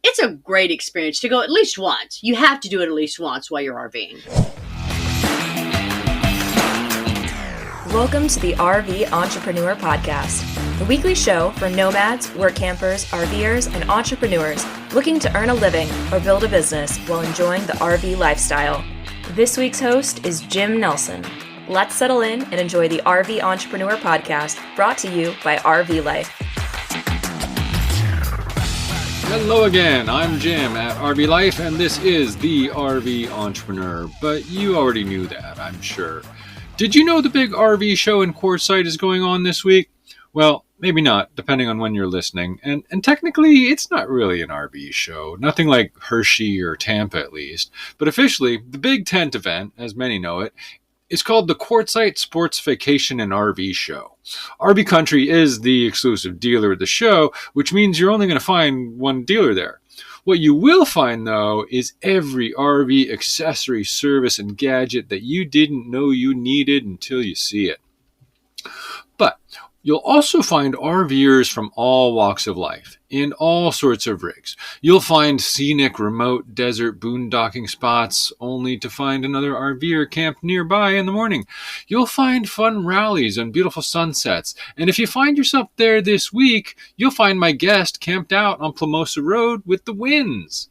it's a great experience to go at least once. You have to do it at least once while you're RVing. Welcome to the RV Entrepreneur Podcast, the weekly show for nomads, work campers, RVers, and entrepreneurs looking to earn a living or build a business while enjoying the RV lifestyle. This week's host is Jim Nelson. Let's settle in and enjoy the RV Entrepreneur Podcast, brought to you by RV Life. Hello again, I'm Jim at RV Life, and this is the RV Entrepreneur, but you already knew that, I'm sure. Did you know the big RV show in Quartzsite is going on this week? Well, maybe not, depending on when you're listening. And technically, it's not really an RV show. Nothing like Hershey or Tampa, at least. But officially, the big tent event, as many know it, is called the Quartzsite Sports Vacation and RV Show. RV Country is the exclusive dealer at the show, which means you're only going to find one dealer there. What you will find, though, is every RV accessory, service, and gadget that you didn't know you needed until you see it. But you'll also find RVers from all walks of life, in all sorts of rigs. You'll find scenic, remote, desert boondocking spots, only to find another RVer camped nearby in the morning. You'll find fun rallies and beautiful sunsets. And if you find yourself there this week, you'll find my guest camped out on Plamosa Road with the winds.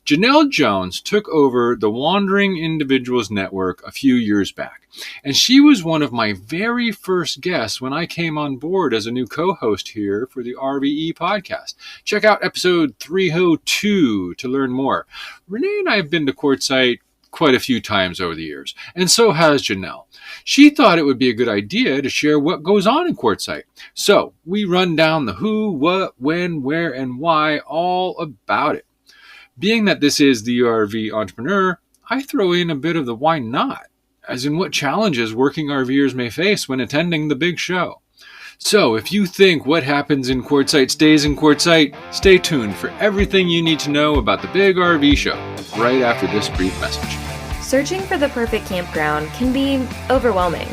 Jenell Jones took over the Wandering Individuals Network a few years back, and she was one of my very first guests when I came on board as a new co-host here for the RVE podcast. Check out episode 302 to learn more. Renee and I have been to Quartzsite quite a few times over the years, and so has Jenell. She thought it would be a good idea to share what goes on in Quartzsite. So we run down the who, what, when, where, and why, all about it. Being that this is the RV Entrepreneur, I throw in a bit of the why not, as in what challenges working RVers may face when attending the big show. So if you think what happens in Quartzsite stays in Quartzsite, stay tuned for everything you need to know about the big RV show right after this brief message. Searching for the perfect campground can be overwhelming,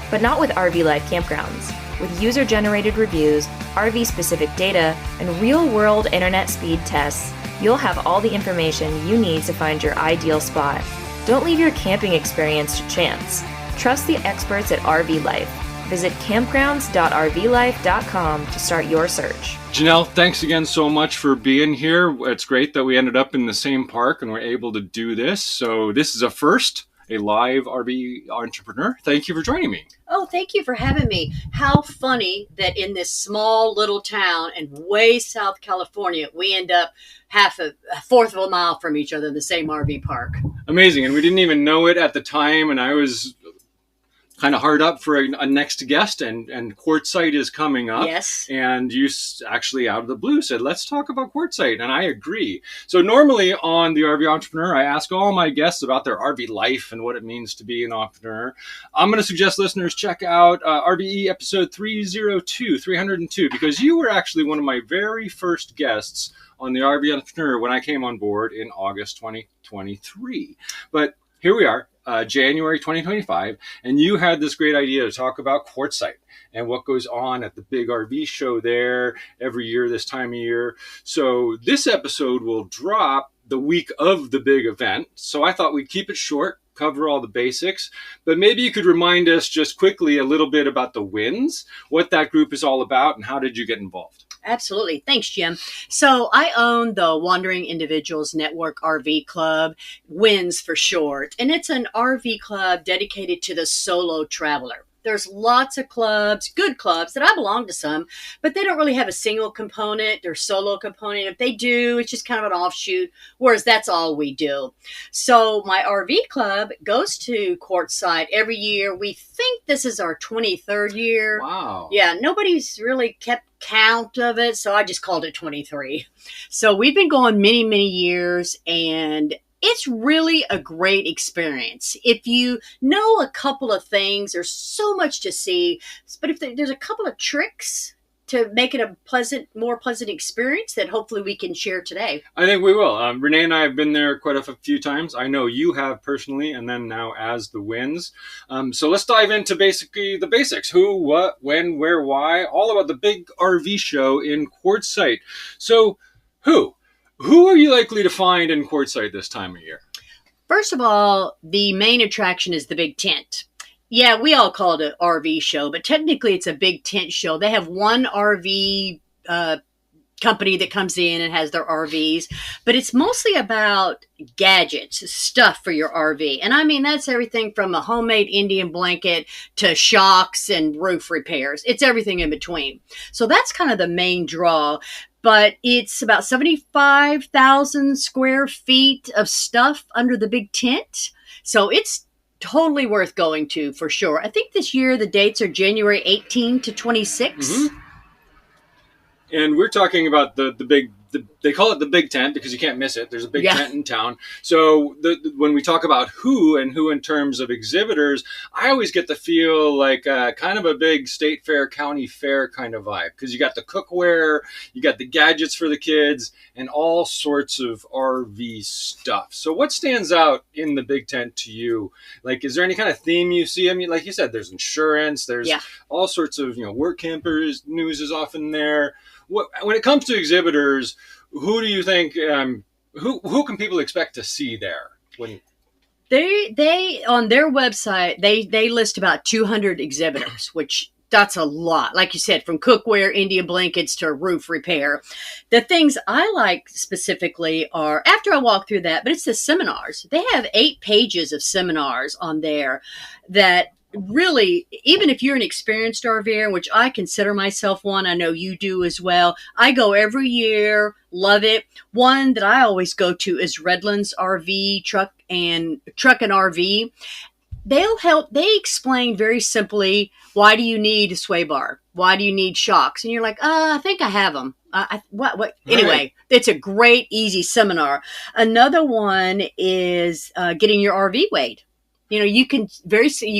but not with RV Life campgrounds. With user-generated reviews, RV-specific data, and real-world internet speed tests, you'll have all the information you need to find your ideal spot. Don't leave your camping experience to chance. Trust the experts at RV Life. Visit campgrounds.rvlife.com to start your search. Jenell, thanks again so much for being here. It's great that we ended up in the same park and we're able to do this. So this is a first, a live RV entrepreneur. Thank you for joining me. Oh, thank you for having me. How funny that in this small little town in way South California, we end up a fourth of a mile from each other in the same RV park. Amazing. And we didn't even know it at the time. And I was kind of hard up for a next guest, and Quartzsite is coming up. Yes. And you actually out of the blue said, let's talk about Quartzsite. And I agree. So normally on the RV Entrepreneur, I ask all my guests about their RV life and what it means to be an entrepreneur. I'm going to suggest listeners check out RVE episode 302, because you were actually one of my very first guests on the RV Entrepreneur when I came on board in August 2023. But here we are. January 2025, and you had this great idea to talk about Quartzsite and what goes on at the big RV show there every year this time of year. So this episode will drop the week of the big event. So I thought we'd keep it short, cover all the basics, but maybe you could remind us just quickly a little bit about the WINS, what that group is all about, and how did you get involved? Absolutely. Thanks, Jim. So I own the Wandering Individuals Network RV Club, WINS for short, and it's an RV club dedicated to the solo traveler. There's lots of clubs, good clubs, that I belong to some, but they don't really have a single component or solo component. If they do, it's just kind of an offshoot, whereas that's all we do. So my RV club goes to Quartzsite every year. We think this is our 23rd year. Wow. Yeah, nobody's really kept count of it, so I just called it 23. So we've been going many, many years, and it's really a great experience. If you know a couple of things, there's so much to see, but if there's a couple of tricks to make it a more pleasant experience that hopefully we can share today. I think we will. Renee and I have been there quite a few times. I know you have personally, and then now as the WINS. So let's dive into basically the basics. Who, what, when, where, why, all about the big RV show in Quartzsite. So who? Who are you likely to find in Quartzsite this time of year? First of all, the main attraction is the big tent. Yeah, we all call it an RV show, but technically it's a big tent show. They have one RV company that comes in and has their RVs, but it's mostly about gadgets, stuff for your RV. And I mean, that's everything from a homemade Indian blanket to shocks and roof repairs. It's everything in between. So that's kind of the main draw. But it's about 75,000 square feet of stuff under the big tent. So it's totally worth going to for sure. I think this year the dates are January 18 to 26. Mm-hmm. And we're talking about the big, they call it the big tent because you can't miss it. There's a big tent in town. So when we talk about who in terms of exhibitors, I always get the feel like kind of a big state fair, county fair kind of vibe. Because you got the cookware, you got the gadgets for the kids, and all sorts of RV stuff. So what stands out in the big tent to you? Like, is there any kind of theme you see? I mean, like you said, there's insurance, there's all sorts of, work campers news is often there. When it comes to exhibitors, who do you think? Who can people expect to see there? They on their website they list about 200 exhibitors, which that's a lot. Like you said, from cookware, Indian blankets to roof repair. The things I like specifically are after I walk through that, but it's the seminars. They have 8 pages of seminars on there that. Really, even if you're an experienced RVer, which I consider myself one, I know you do as well. I go every year, love it. One that I always go to is Redlands RV Truck and RV. They explain very simply, why do you need a sway bar? Why do you need shocks? And you're like, I think I have them. Anyway, it's a great, easy seminar. Another one is getting your RV weighed. You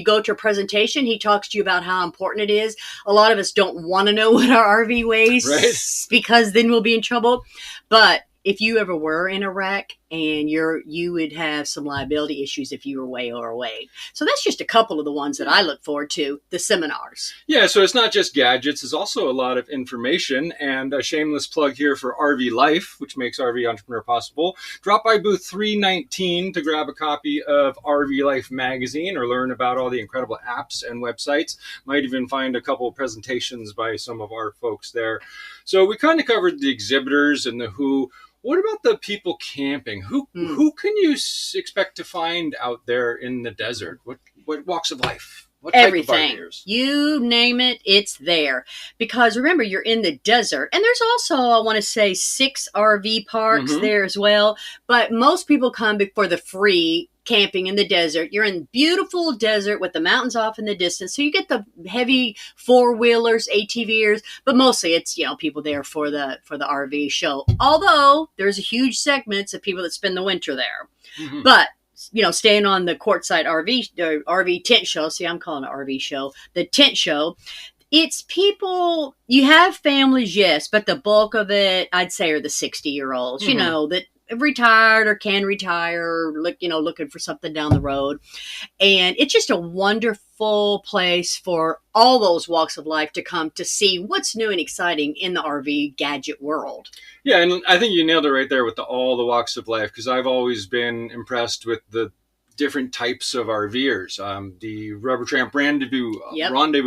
go to a presentation. He talks to you about how important it is. A lot of us don't want to know what our RV weighs because then we'll be in trouble. But if you ever were in a wreck and you would have some liability issues if you were way overweight. So that's just a couple of the ones that I look forward to, the seminars. Yeah, so it's not just gadgets. It's also a lot of information, and a shameless plug here for RV Life, which makes RV Entrepreneur possible. Drop by booth 319 to grab a copy of RV Life magazine or learn about all the incredible apps and websites. Might even find a couple of presentations by some of our folks there. So we kind of covered the exhibitors and the who. What about the people camping? Who can you expect to find out there in the desert? What walks of life? What type Everything. Of RVers? You name it, it's there. Because remember, you're in the desert. And there's also, I want to say, 6 RV parks there as well. But most people come for the free camping in the desert. You're in beautiful desert with the mountains off in the distance. So you get the heavy 4-wheelers, ATVers, but mostly it's, people there for the RV show. Although there's a huge segments of people that spend the winter there. But staying on the Quartzsite RV tent show. See, I'm calling it RV show. The tent show. It's people, you have families, yes, but the bulk of it, I'd say, are the 60-year-olds, that retired or can retire, looking for something down the road. And it's just a wonderful place for all those walks of life to come to see what's new and exciting in the RV gadget world. Yeah, and I think you nailed it right there with all the walks of life, because I've always been impressed with the different types of RVers. The Rubber Tramp Rendezvous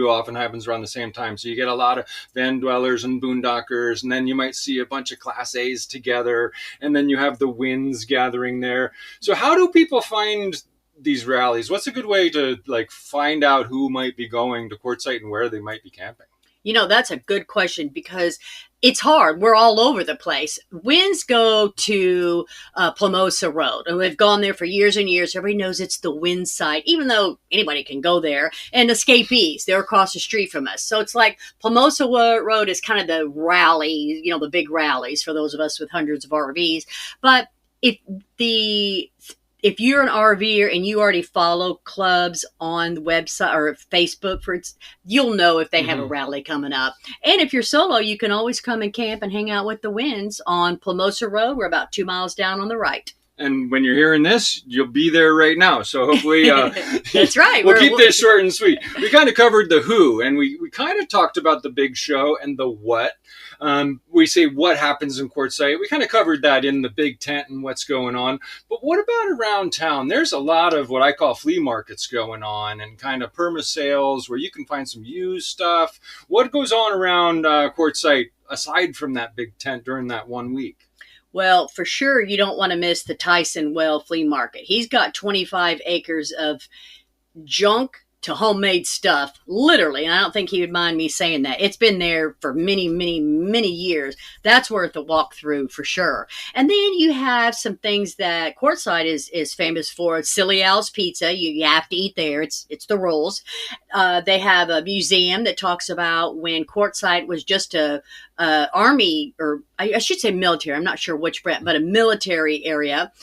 often happens around the same time. So you get a lot of van dwellers and boondockers, and then you might see a bunch of Class A's together, and then you have the winds gathering there. So how do people find these rallies? What's a good way to find out who might be going to Quartzsite and where they might be camping? That's a good question because it's hard. We're all over the place. Winds go to Plamosa Road. And we've gone there for years and years. Everybody knows it's the wind site, even though anybody can go there. And escapees, they're across the street from us. So it's like Plamosa Road is kind of the rally, the big rallies for those of us with hundreds of RVs. But if you're an RVer and you already follow clubs on the website or Facebook, you'll know if they have a rally coming up. And if you're solo, you can always come and camp and hang out with the winds on Plamosa Road. We're about 2 miles down on the right. And when you're hearing this, you'll be there right now. So hopefully, that's right. We'll keep this short and sweet. We kind of covered the who, and we kind of talked about the big show and the what. We say what happens in Quartzsite. We kind of covered that in the big tent and what's going on. But what about around town? There's a lot of what I call flea markets going on and kind of perma sales where you can find some used stuff. What goes on around Quartzsite aside from that big tent during that 1 week? Well, for sure, you don't want to miss the Tyson Well Flea Market. He's got 25 acres of junk to homemade stuff, literally. And I don't think he would mind me saying that. It's been there for many, many, many years. That's worth a walk through for sure. And then you have some things that Quartzsite is famous for. Silly Al's Pizza. You have to eat there. It's the rules. They have a museum that talks about when Quartzsite was just a army, or I should say military. I'm not sure which brand, but a military area.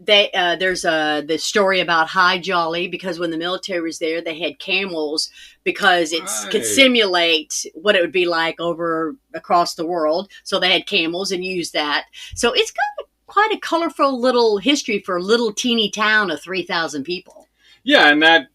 There's the story about High Jolly, because when the military was there, they had camels because it could simulate what it would be like over across the world. So they had camels and used that. So it's got quite a colorful little history for a little teeny town of 3,000 people. Yeah, and that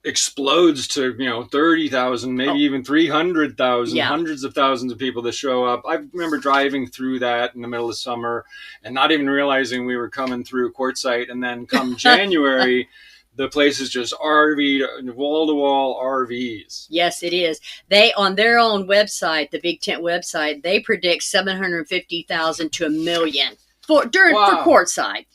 explodes to 30,000, maybe even 300,000, hundreds of thousands of people that show up. I remember driving through that in the middle of summer and not even realizing we were coming through Quartzsite, and then come January the place is just RV, wall-to-wall RVs. Yes, it is. They, on their own website, the Big Tent website, they predict 750,000 to 1 million for Quartzsite,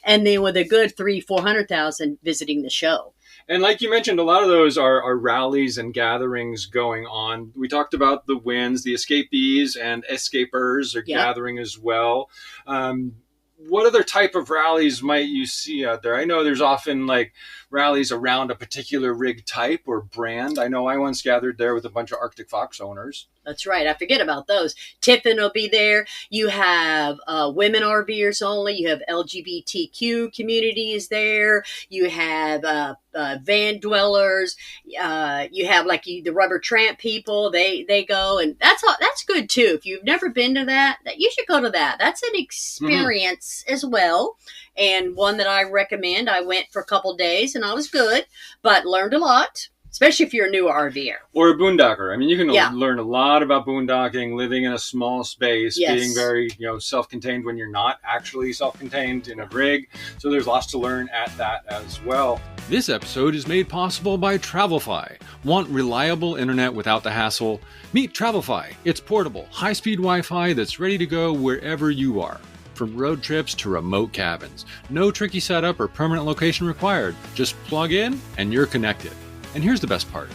and then with a good 400,000 visiting the show. And like you mentioned, a lot of those are rallies and gatherings going on. We talked about the wins, the escapees and escapers are gathering as well. What other type of rallies might you see out there? I know there's often like rallies around a particular rig type or brand. I know I once gathered there with a bunch of Arctic Fox owners. That's right. I forget about those. Tiffin will be there. You have women RVers only. You have LGBTQ communities there. You have van dwellers. You have the rubber tramp people. They go, and that's good too. If you've never been to that, you should go to that. That's an experience as well, and one that I recommend. I went for a couple days and I was good, but learned a lot. Especially if you're a new RVer. Or a boondocker. I mean, you can learn a lot about boondocking, living in a small space, being very, self-contained when you're not actually self-contained in a rig. So there's lots to learn at that as well. This episode is made possible by Travelfy. Want reliable internet without the hassle? Meet Travelfy. It's portable, high-speed Wi-Fi that's ready to go wherever you are. From road trips to remote cabins. No tricky setup or permanent location required. Just plug in and you're connected. And here's the best part.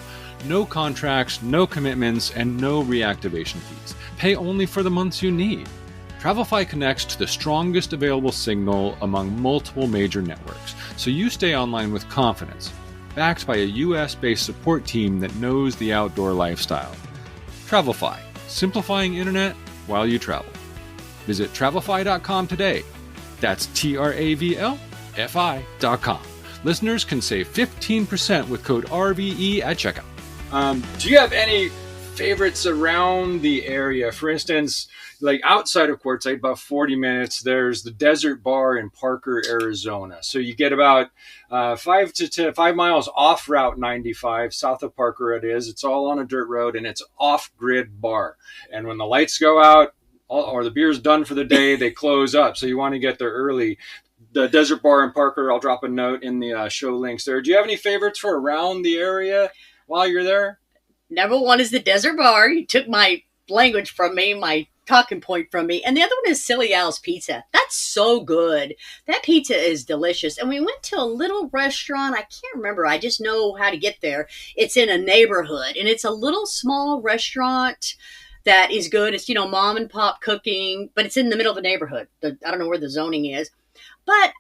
No contracts, no commitments, and no reactivation fees. Pay only for the months you need. Travelfy connects to the strongest available signal among multiple major networks, so you stay online with confidence, backed by a US-based support team that knows the outdoor lifestyle. Travelfy, simplifying internet while you travel. Visit travelfy.com today. That's TRAVLFI.com. Listeners can save 15% with code RVE at checkout. Do you have any favorites around the area? For instance, like outside of Quartzsite, about 40 minutes, there's the Desert Bar in Parker, Arizona. So you get about 5 miles off Route 95, south of Parker it is. It's all on a dirt road, and it's off-grid bar. And when the lights go out, or the beer's done for the day, they close up. So you want to get there early. The Desert Bar in Parker, I'll drop a note in the show links there. Do you have any favorites for around the area while you're there? Number one is the Desert Bar. You took my language from me, my talking point from me. And the other one is Silly Al's Pizza. That's so good. That pizza is delicious. And we went to a little restaurant. I can't remember. I just know how to get there. It's in a neighborhood, and it's a little small restaurant that is good. It's, mom and pop cooking, but it's in the middle of a neighborhood. I don't know where the zoning is. But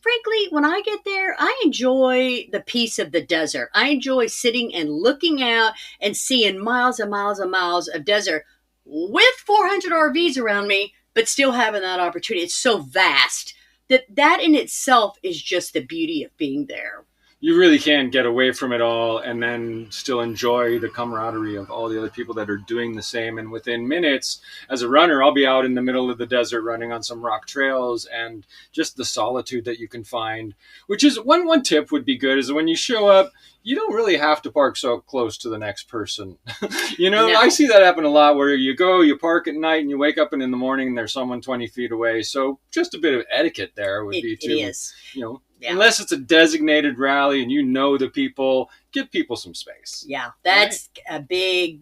frankly, when I get there, I enjoy the peace of the desert. I enjoy sitting and looking out and seeing miles and miles and miles of desert with 400 RVs around me, but still having that opportunity. It's so vast that in itself is just the beauty of being there. you really can get away from it all and then still enjoy the camaraderie of all the other people that are doing the same. And within minutes, as a runner, I'll be out in the middle of the desert running on some rock trails, and just the solitude that you can find, which is one tip would be good, is when you show up, you don't really have to park so close to the next person. No. I see that happen a lot, where you park at night, and you wake up and in the morning and there's someone 20 feet away. So just a bit of etiquette there would be to, it is. Yeah. Unless it's a designated rally and you know the people, give people some space. Yeah, that's a big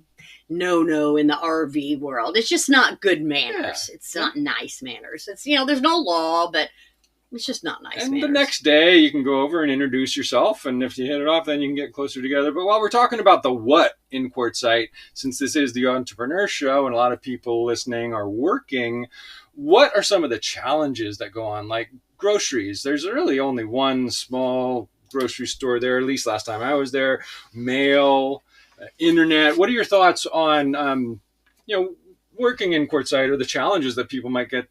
no in the RV world. It's just not good manners. It's not nice manners. It's, there's no law, but it's just not nice and manners. The next day you can go over and introduce yourself, and if you hit it off, then you can get closer together. But while we're talking about the what in Quartzsite, since this is the entrepreneur show and a lot of people listening are working, what are some of the challenges that go on? Like groceries, there's really only one small grocery store there, at least last time I was there. Mail, internet. What are your thoughts on working in Quartzsite, or the challenges that people might get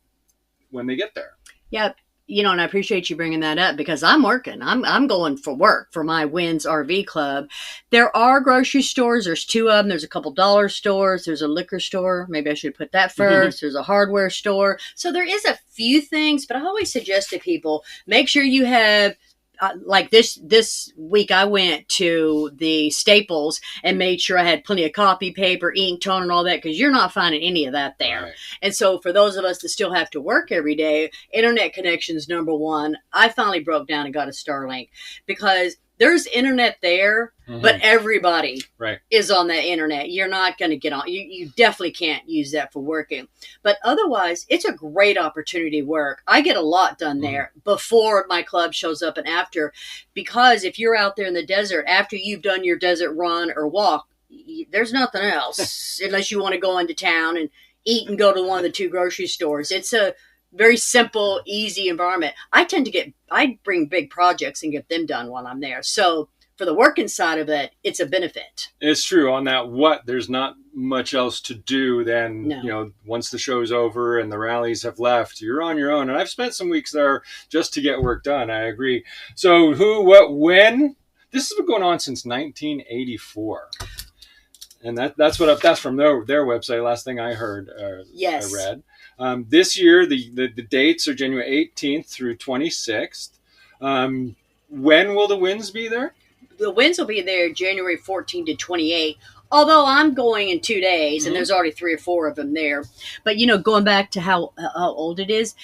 when they get there? Yeah, and I appreciate you bringing that up, because I'm working. I'm going for work for my Wins RV Club. There are grocery stores. There's 2 of them. There's a couple dollar stores. There's a liquor store. Maybe I should put that first. There's a hardware store. So there is a few things, but I always suggest to people, make sure you have, like this week, I went to the Staples and made sure I had plenty of copy paper, ink, tone, and all that, because you're not finding any of that there. Right. And so for those of us that still have to work every day, internet connection's number one. I finally broke down and got a Starlink, because there's internet there, but everybody is on that internet. You're not going to get on. You definitely can't use that for working. But otherwise, it's a great opportunity to work. I get a lot done there before my club shows up and after, because if you're out there in the desert, after you've done your desert run or walk, there's nothing else unless you want to go into town and eat and go to one of the 2 grocery stores. It's a very simple, easy environment. I bring big projects and get them done while I'm there. So for the working side of it, it's a benefit. It's true. On that there's not much else to do then, once the show's over and the rallies have left, you're on your own. And I've spent some weeks there just to get work done. I agree. So who, what, when? This has been going on since 1984. And that's from their website. Last thing I heard, yes. I read. This year, the dates are January 18th through 26th. When will the Wins be there? The Wins will be there January 14 to 28. Although I'm going in 2 days, and there's already 3 or 4 of them there. But, going back to how old it is,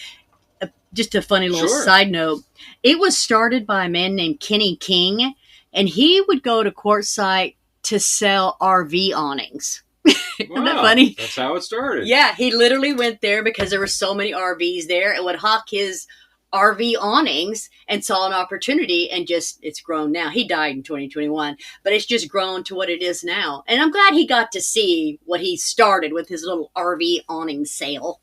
just a funny little side note. It was started by a man named Kenny King, and he would go to Quartzsite to sell RV awnings. Isn't that funny? That's how it started. Yeah, he literally went there because there were so many RVs there, and would hawk his RV awnings and saw an opportunity, and it's grown now. He died in 2021, but it's just grown to what it is now. And I'm glad he got to see what he started with his little RV awning sale.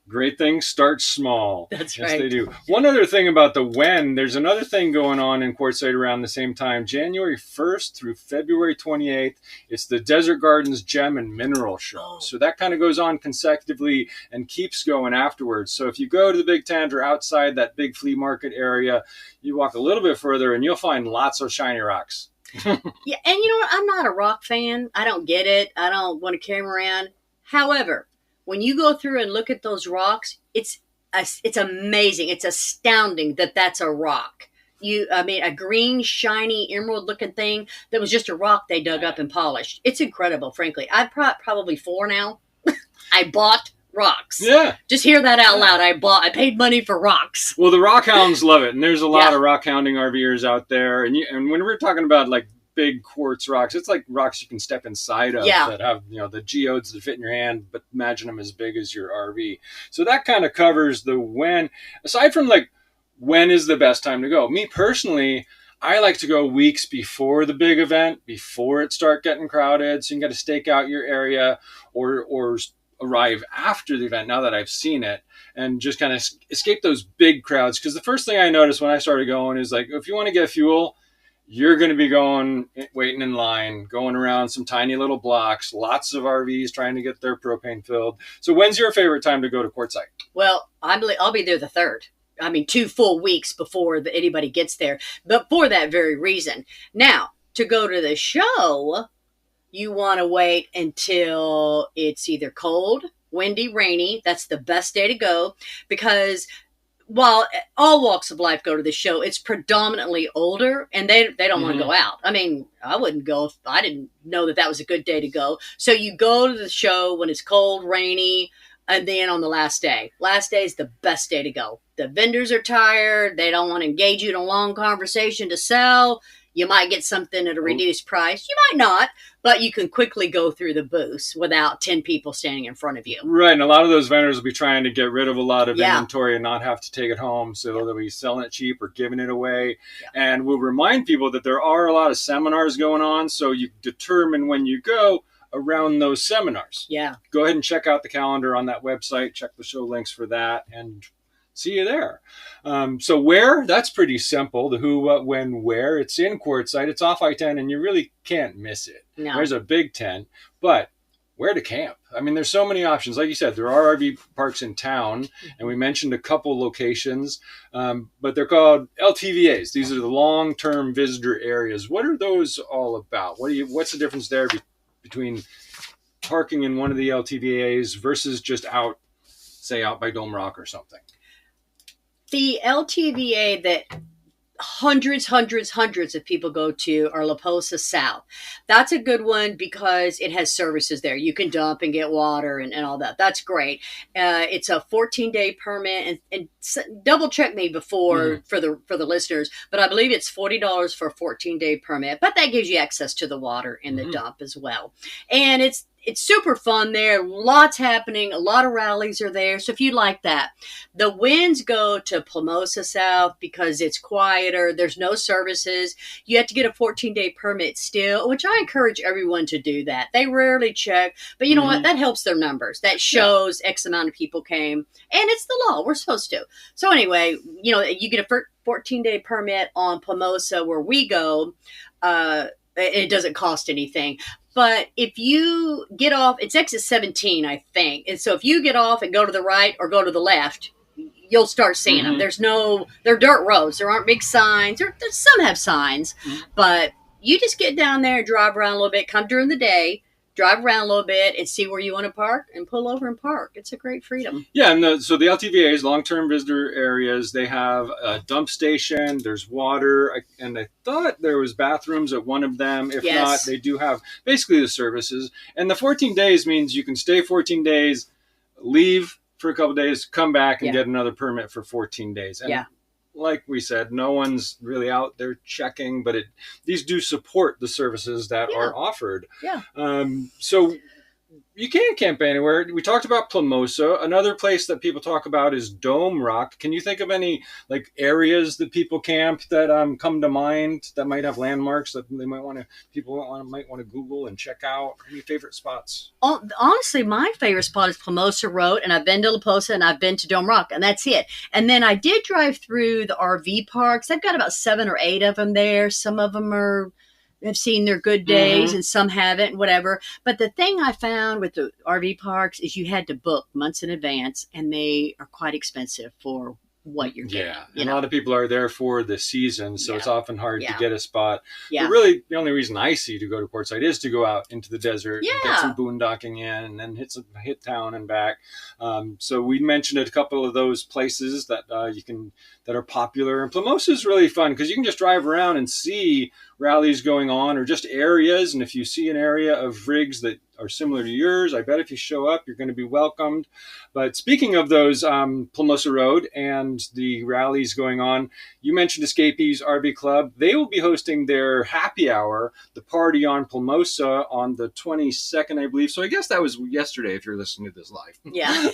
Great things start small. That's yes, right. They do. One other thing about the when, there's another thing going on in Quartzsite around the same time. January 1st through February 28th, it's the Desert Gardens Gem and Mineral Show. So that kind of goes on consecutively and keeps going afterwards. So if you go to the Big Tent or outside that big flea market area, you walk a little bit further and you'll find lots of shiny rocks. Yeah, and you know what? I'm not a rock fan. I don't get it. I don't want to carry them around. However, when you go through and look at those rocks, it's amazing. It's astounding that that's a rock. A green, shiny, emerald-looking thing that was just a rock they dug up and polished. It's incredible, frankly. I've probably 4 now. I bought rocks. Yeah. Just hear that out loud. I paid money for rocks. Well, the rock hounds love it, and there's a lot of rock hounding RVers out there. And when we're talking about like big quartz rocks, it's like rocks you can step inside of that have the geodes that fit in your hand, but imagine them as big as your RV. So that kind of covers the when. Aside from like when is the best time to go, me personally, I like to go weeks before the big event, before it start getting crowded, so you can get to stake out your area, or arrive after the event now that I've seen it, and just kind of escape those big crowds. Because the first thing I noticed when I started going is like, if you want to get fuel, you're going to be waiting in line, going around some tiny little blocks, lots of RVs trying to get their propane filled. So when's your favorite time to go to Quartzsite? Well, I'll be there the 3rd. 2 full weeks before anybody gets there, but for that very reason. Now, to go to the show, you want to wait until it's either cold, windy, rainy. That's the best day to go, because while all walks of life go to the show, it's predominantly older, and they don't want to go out. I mean, I wouldn't go if I didn't know that was a good day to go. So you go to the show when it's cold, rainy, and then on the last day. Last day is the best day to go. The vendors are tired. They don't want to engage you in a long conversation to sell. You might get something at a reduced price. You might not, but you can quickly go through the booths without 10 people standing in front of you. Right, and a lot of those vendors will be trying to get rid of a lot of inventory and not have to take it home, so they'll be selling it cheap or giving it away. And we'll remind people that there are a lot of seminars going on, so you determine when you go around those seminars. Yeah. Go ahead and check out the calendar on that website. Check the show links for that, and see you there. So where? That's pretty simple. The who, what, when, where. It's in Quartzsite. It's off I-10, and you really can't miss it. No. There's a big tent, but where to camp? I mean, there's so many options. Like you said, there are RV parks in town, and we mentioned a couple locations, but they're called LTVAs. These are the long-term visitor areas. What are those all about? What's the difference there between parking in one of the LTVAs versus just out by Dome Rock or something? The LTVA that hundreds of people go to are La Posa South. That's a good one because it has services there. You can dump and get water and all that. That's great. It's a 14-day permit, and double check me before for the listeners, but I believe it's $40 for a 14-day permit, but that gives you access to the water in the dump as well. And it's super fun there. Lots happening. A lot of rallies are there. So if you like that, the winds go to Plamosa South because it's quieter. There's no services. You have to get a 14-day permit still, which I encourage everyone to do that. They rarely check, but you know what? That helps their numbers. That shows X amount of people came, and it's the law. We're supposed to. So anyway, you get a 14-day permit on Plamosa where we go. It doesn't cost anything. But if you get off, it's exit 17, I think. And so if you get off and go to the right or go to the left, you'll start seeing them. They're dirt roads. There aren't big signs. Some have signs, but you just get down there and drive around a little bit, come during the day, drive around a little bit and see where you want to park and pull over and park. It's a great freedom. Yeah, and so the LTVAs, long-term visitor areas, they have a dump station, there's water, and I thought there was bathrooms at one of them. If not, they do have basically the services. And the 14 days means you can stay 14 days, leave for a couple days, come back and get another permit for 14 days. And like we said, no one's really out there checking, but these do support the services that are offered. Yeah. So you can camp anywhere. We talked about Plamosa. Another place that people talk about is Dome Rock. Can you think of any areas that people camp that come to mind that might have landmarks that they might want to Google and check out? Any favorite spots? Honestly, my favorite spot is Plamosa Road, and I've been to La Posa and I've been to Dome Rock, and that's it. And then I did drive through the RV parks. I've got about 7 or 8 of them there. Some of them have seen their good days and some haven't, whatever. But the thing I found with the RV parks is you had to book months in advance, and they are quite expensive for what you're getting. Yeah, a lot of people are there for the season, so it's often hard to get a spot. Yeah. But really, the only reason I see to go to Quartzsite is to go out into the desert and get some boondocking in, and then hit town and back. So we mentioned a couple of those places that that are popular. And Plamosa is really fun because you can just drive around and see rallies going on or just areas. And if you see an area of rigs that are similar to yours, I bet if you show up, you're going to be welcomed. But speaking of those Plamosa Road and the rallies going on, you mentioned Escapees RV Club. They will be hosting their happy hour, the party on Plamosa, on the 22nd, I believe. So I guess that was yesterday if you're listening to this live. Yeah.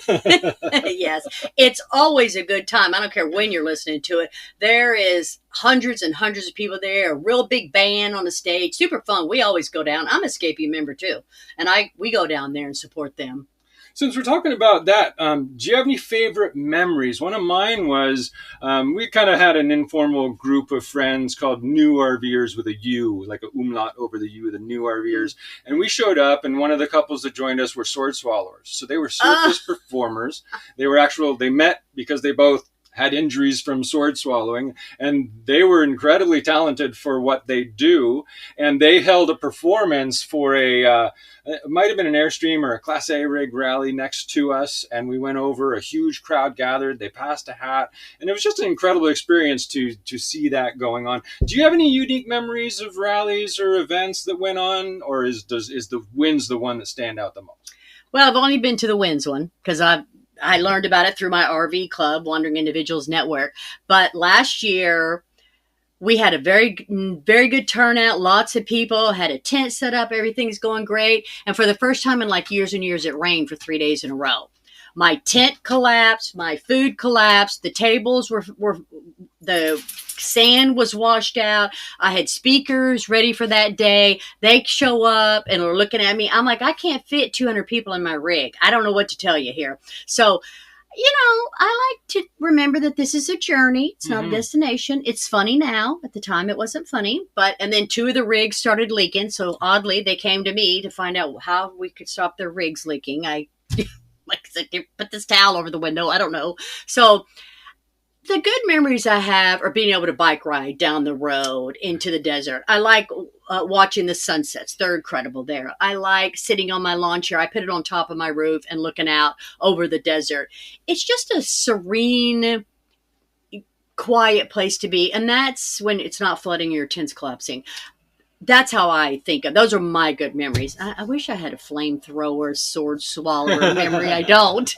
Yes. It's always a good time. I don't care when you're listening to it. There is hundreds and hundreds of people there, a real big band on the stage. Super fun. We always go down. I'm an Escapee member too. And we go down there and support them. Since we're talking about that, do you have any favorite memories? One of mine was we kind of had an informal group of friends called New RVers with a U, like a umlaut over the U, the New RVers. And we showed up, and one of the couples that joined us were sword swallowers. So they were circus performers. They met because they both had injuries from sword swallowing, and they were incredibly talented for what they do. And they held a performance for it might have been an Airstream or a Class A rig rally next to us, and we went over. A huge crowd gathered. They passed a hat, and it was just an incredible experience to see that going on. Do you have any unique memories of rallies or events that went on, or is the Winds the one that stand out the most? Well, I've only been to the Winds one because I learned about it through my RV club, Wandering Individuals Network. But last year, we had a very, very good turnout. Lots of people had a tent set up. Everything's going great. And for the first time in like years and years, it rained for 3 days in a row. My tent collapsed. My food collapsed. The tables were the sand was washed out. I had speakers ready for that day. They show up and are looking at me. I'm like, I can't fit 200 people in my rig. I don't know what to tell you here. So, I like to remember that this is a journey. It's not a destination. It's funny now. At the time, it wasn't funny. And then 2 of the rigs started leaking. So oddly, they came to me to find out how we could stop their rigs leaking. Put this towel over the window. I don't know. So the good memories I have are being able to bike ride down the road into the desert. I like watching the sunsets. They're incredible there. I like sitting on my lawn chair. I put it on top of my roof and looking out over the desert. It's just a serene, quiet place to be. And that's when it's not flooding or your tent's collapsing. That's how I think of. Those are my good memories. I wish I had a flamethrower, sword swallower memory. I don't.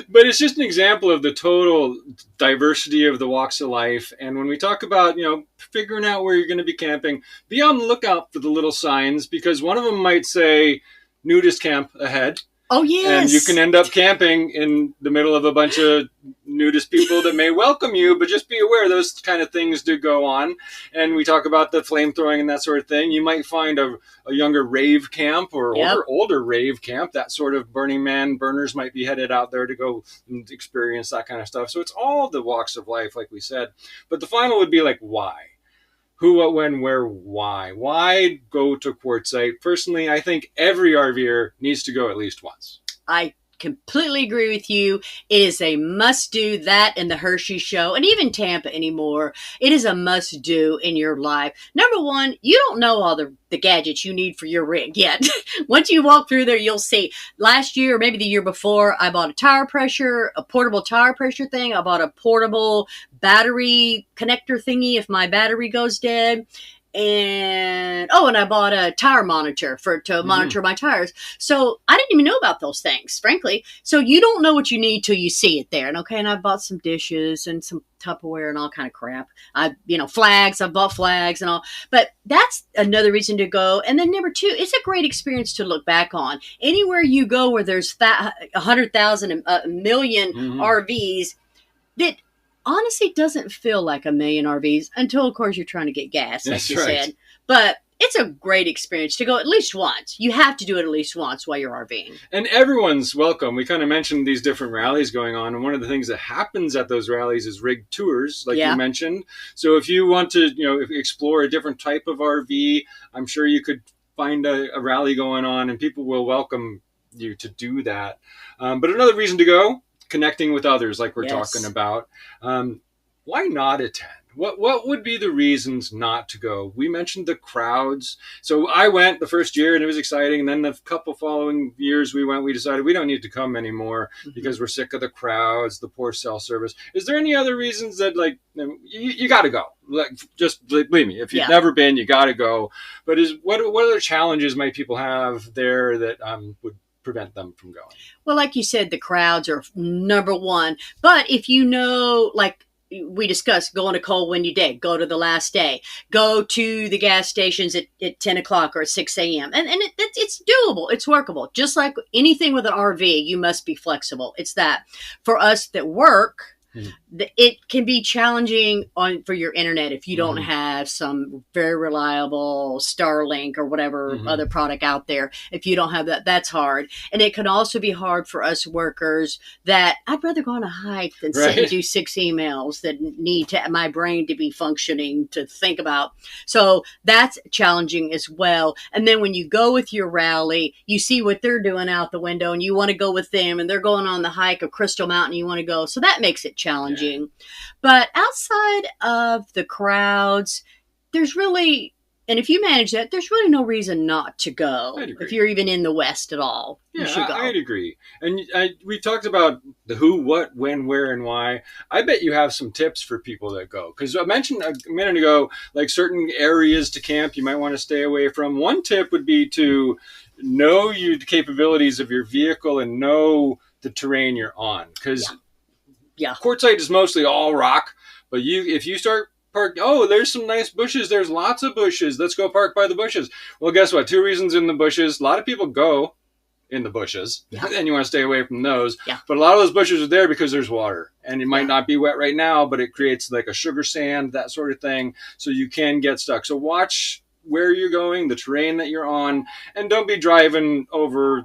But it's just an example of the total diversity of the walks of life. And when we talk about, figuring out where you're going to be camping, be on the lookout for the little signs, because one of them might say nudist camp ahead. Oh, yes. And you can end up camping in the middle of a bunch of nudist people that may welcome you, but just be aware those kind of things do go on. And we talk about the flame throwing and that sort of thing. You might find a younger rave camp or older rave camp. That sort of Burning Man burners might be headed out there to go and experience that kind of stuff. So it's all the walks of life, like we said. But the final would be like, why? Who, what, when, where, why? Why go to Quartzsite? Personally, I think every RVer needs to go at least once. I completely agree with you. It is a must-do, that and the Hershey Show, and even Tampa anymore. It is a must-do in your life. Number one, you don't know all the gadgets you need for your rig yet. Once you walk through there, you'll see. Last year, or maybe the year before, I bought a portable tire pressure thing. I bought a portable battery connector thingy if my battery goes dead. And I bought a tire monitor to monitor my tires. So I didn't even know about those things, frankly. So you don't know what you need till you see it there. And I bought some dishes and some Tupperware and all kind of crap. Flags. I bought flags and all. But that's another reason to go. And then number 2, it's a great experience to look back on. Anywhere you go where there's 100,000, a million RVs, that honestly doesn't feel like a million RVs until, of course, you're trying to get gas, like you said. But it's a great experience to go at least once. You have to do it at least once while you're RVing. And everyone's welcome. We kind of mentioned these different rallies going on. And one of the things that happens at those rallies is rig tours, like you mentioned. So if you want to, explore a different type of RV, I'm sure you could find a rally going on and people will welcome you to do that. But another reason to go, connecting with others, like we're talking about. Why not attend? What would be the reasons not to go? We mentioned the crowds. So I went the first year and it was exciting. And then the couple following years we decided we don't need to come anymore because we're sick of the crowds, the poor cell service. Is there any other reasons that you got to go? Just believe me, if you've never been, you got to go. But what other challenges might people have there that would prevent them from going? Well, like you said, the crowds are number one. But if like we discussed, go on a cold, windy day, go to the last day, go to the gas stations at 10 o'clock or 6 a.m. And it's doable. It's workable. Just like anything with an RV, you must be flexible. It's that. For us that work, it can be challenging for your internet if you don't have some very reliable Starlink or whatever other product out there. If you don't have that, that's hard. And it can also be hard for us workers that I'd rather go on a hike than sit and do 6 emails that need my brain to be functioning to think about. So that's challenging as well. And then when you go with your rally, you see what they're doing out the window and you want to go with them, and they're going on the hike of Crystal Mountain, you want to go. So that makes it challenging. challenging. But outside of the crowds, there's really, and if you manage that, there's really no reason not to go. I'd agree. If you're even in the West at all, you should go. I'd agree. And we talked about the who, what, when, where, and why. I bet you have some tips for people that go. Because I mentioned a minute ago, like certain areas to camp you might want to stay away from. One tip would be to know the capabilities of your vehicle and know the terrain you're on. Because Quartzsite is mostly all rock. But if you start there's some nice bushes. There's lots of bushes. Let's go park by the bushes. Well, guess what? 2 reasons in the bushes. A lot of people go in the bushes, and you want to stay away from those. Yeah. But a lot of those bushes are there because there's water, and it might not be wet right now, but it creates like a sugar sand, that sort of thing, so you can get stuck. So watch where you're going, the terrain that you're on, and don't be driving over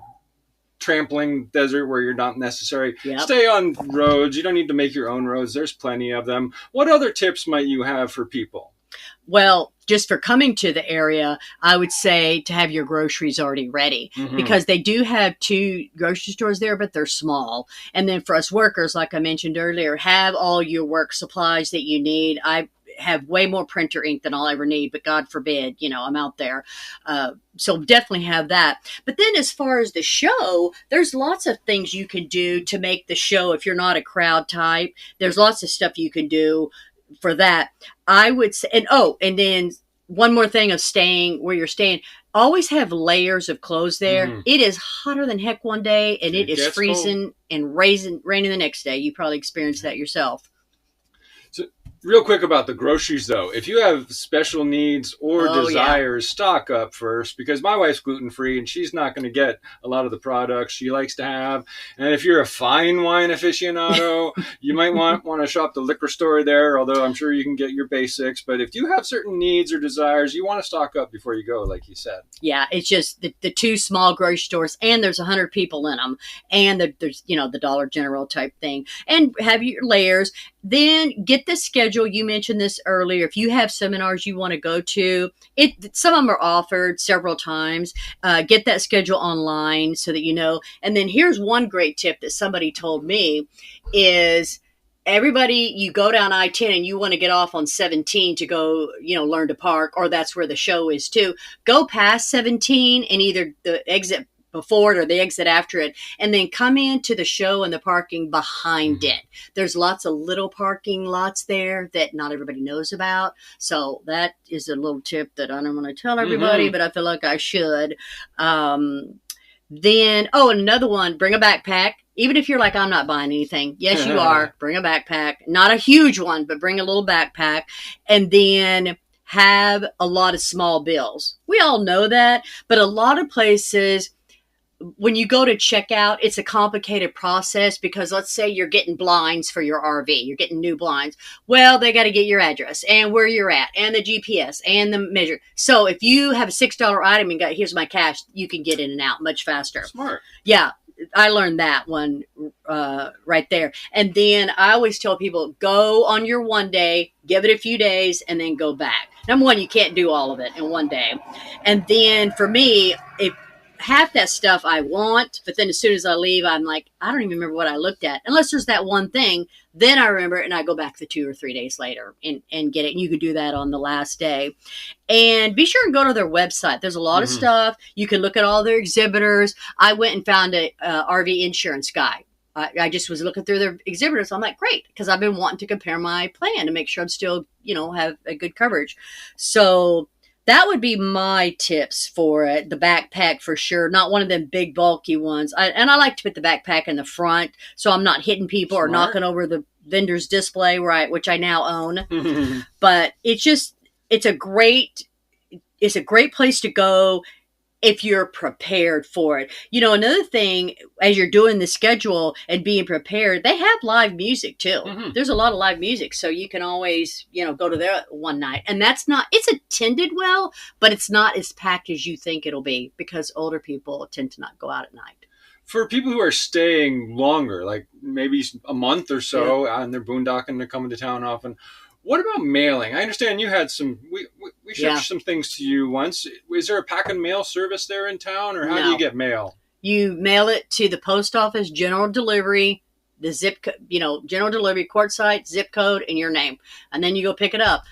trampling desert where you're not necessary. Stay on roads. You don't need to make your own roads. There's plenty of them. What other tips might you have for people? Well, just for coming to the area, I would say to have your groceries already ready, because they do have 2 grocery stores there, but they're small. And then for us workers, like I mentioned earlier, have all your work supplies that you need. I have way more printer ink than I'll ever need, but God forbid, I'm out there. So definitely have that. But then as far as the show, there's lots of things you can do to make the show. If you're not a crowd type, there's lots of stuff you can do for that. I would say, and then one more thing of staying where you're staying, always have layers of clothes there. It is hotter than heck one day, and it is freezing and raining the next day. You probably experienced that yourself. So, real quick about the groceries, though. If you have special needs or desires, stock up first, because my wife's gluten-free and she's not going to get a lot of the products she likes to have. And if you're a fine wine aficionado, you might want to shop the liquor store there, although I'm sure you can get your basics. But if you have certain needs or desires, you want to stock up before you go, like you said. Yeah, it's just the 2 small grocery stores, and there's 100 people in them, and there's, the Dollar General type thing. And have your layers. Then get the schedule. You mentioned this earlier. If you have seminars you want to go to, some of them are offered several times. Get that schedule online so that you know. And then here's one great tip that somebody told me is everybody, you go down I-10 and you want to get off on 17 to go, learn to park, or that's where the show is too. Go past 17 and either the exit before it or the exit after it, and then come into the show and the parking behind it. There's lots of little parking lots there that not everybody knows about. So that is a little tip that I don't want to tell everybody, but I feel like I should. Then, another one, bring a backpack. Even if you're like, I'm not buying anything. Yes, you are. Bring a backpack. Not a huge one, but bring a little backpack. And then have a lot of small bills. We all know that, but a lot of places, when you go to check out, it's a complicated process because let's say you're getting blinds for your RV. You're getting new blinds. Well, they got to get your address and where you're at and the GPS and the measure. So if you have a $6 item and got, here's my cash, you can get in and out much faster. Smart. Yeah. I learned that one right there. And then I always tell people, go on your one day, give it a few days, and then go back. Number one, you can't do all of it in one day. And then for me, if half that stuff I want, but then as soon as I leave, I'm like, I don't even remember what I looked at. Unless there's that one thing, then I remember it and I go back the 2 or 3 days later and get it. And you can do that on the last day. And be sure and go to their website. There's a lot of stuff. You can look at all their exhibitors. I went and found a RV insurance guy. I just was looking through their exhibitors. I'm like, great, because I've been wanting to compare my plan to make sure I'm still, have a good coverage. So that would be my tips for it. The backpack for sure. Not one of them big bulky ones. I like to put the backpack in the front so I'm not hitting people or knocking over the vendor's display, right, which I now own. But it's a great place to go if you're prepared for it. Another thing, as you're doing the schedule and being prepared, they have live music too. There's a lot of live music, so you can always, go to there one night. And it's attended well, but it's not as packed as you think it'll be because older people tend to not go out at night. For people who are staying longer, like maybe a month or so, and they're boondocking, they're coming to town often, what about mailing? I understand you had we shipped some things to you once. Is there a pack and mail service there in town, or how do you get mail? You mail it to the post office, general delivery, the zip code, general delivery, Quartzsite, zip code, and your name. And then you go pick it up.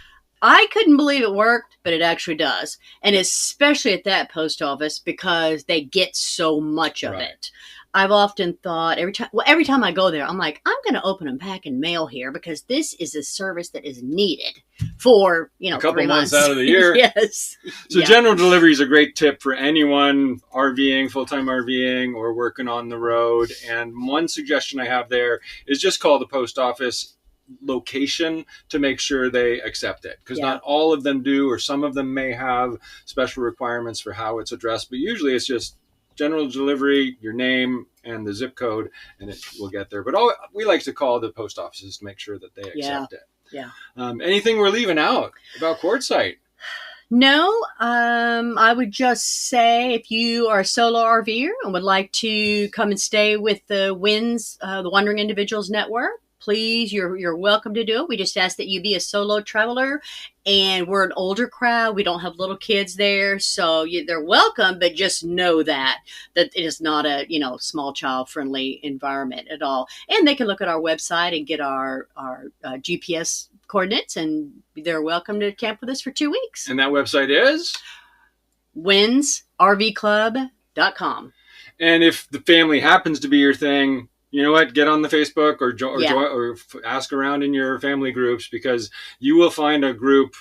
I couldn't believe it worked, but it actually does. And especially at that post office because they get so much of it. I've often thought every time I go there, I'm like, I'm going to open and pack and mail here because this is a service that is needed for, a couple 3 months months out of the year. Yes. So general delivery is a great tip for anyone RVing, full-time RVing, or working on the road. And one suggestion I have there is just call the post office location to make sure they accept it, because not all of them do, or some of them may have special requirements for how it's addressed, but usually it's just general delivery, your name, and the zip code, and it will get there. But we like to call the post offices to make sure that they accept it. Yeah. Anything we're leaving out about Quartzsite? No, I would just say if you are a solo RVer and would like to come and stay with the WINS, the Wandering Individuals Network, please, you're welcome to do it. We just ask that you be a solo traveler, and we're an older crowd. We don't have little kids there, so they're welcome, but just know that it is not a small child friendly environment at all. And they can look at our website and get our GPS coordinates, and they're welcome to camp with us for 2 weeks. And that website is winsrvclub.com. And if the family happens to be your thing, you know what? Get on the Facebook or ask around in your family groups, because you will find a group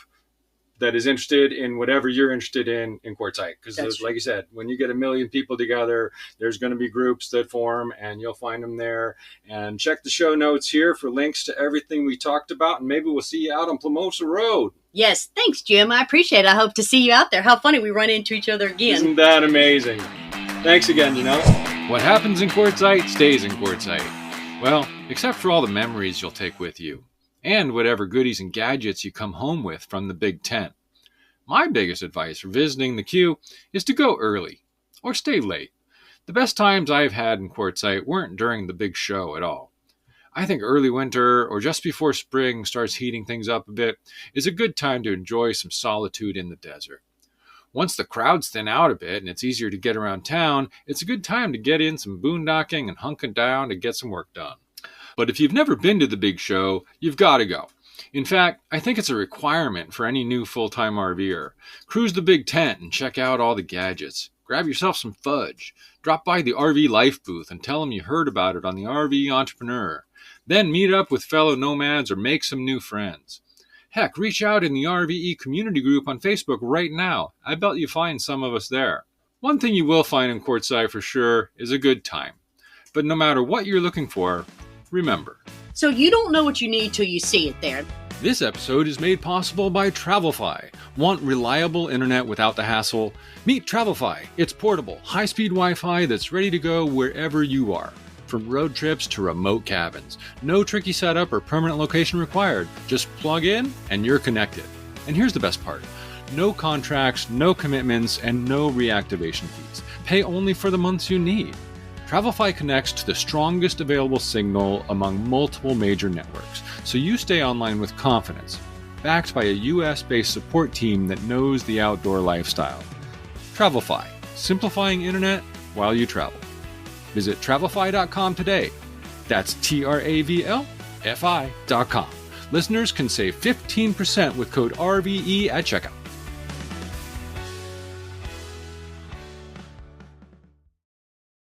that is interested in whatever you're interested in Quartzsite. Because like you said, when you get 1 million people together, there's going to be groups that form, and you'll find them there. And check the show notes here for links to everything we talked about, and maybe we'll see you out on Plumosa Road. Yes, thanks, Jim. I appreciate it. I hope to see you out there. How funny we run into each other again. Isn't that amazing? Thanks again, Jenell. What happens in Quartzsite stays in Quartzsite. Well, except for all the memories you'll take with you, and whatever goodies and gadgets you come home with from the big tent. My biggest advice for visiting the queue is to go early, or stay late. The best times I've had in Quartzsite weren't during the big show at all. I think early winter, or just before spring starts heating things up a bit, is a good time to enjoy some solitude in the desert. Once the crowds thin out a bit and it's easier to get around town, it's a good time to get in some boondocking and hunking down to get some work done. But if you've never been to the big show, you've got to go. In fact, I think it's a requirement for any new full-time RVer. Cruise the big tent and check out all the gadgets. Grab yourself some fudge. Drop by the RV Life booth and tell them you heard about it on the RV Entrepreneur. Then meet up with fellow nomads or make some new friends. Heck, reach out in the RVE community group on Facebook right now. I bet you find some of us there. One thing you will find in Quartzsite for sure is a good time. But no matter what you're looking for, remember. So you don't know what you need till you see it there. This episode is made possible by Travelfy. Want reliable internet without the hassle? Meet Travelfy. It's portable, high-speed Wi-Fi that's ready to go wherever you are. From road trips to remote cabins. No tricky setup or permanent location required. Just plug in and you're connected. And here's the best part. No contracts, no commitments, and no reactivation fees. Pay only for the months you need. Travelfy connects to the strongest available signal among multiple major networks, so you stay online with confidence, backed by a US-based support team that knows the outdoor lifestyle. Travelfy, simplifying internet while you travel. Visit travelfy.com today. That's TRAVLFI.com. Listeners can save 15% with code RVE at checkout.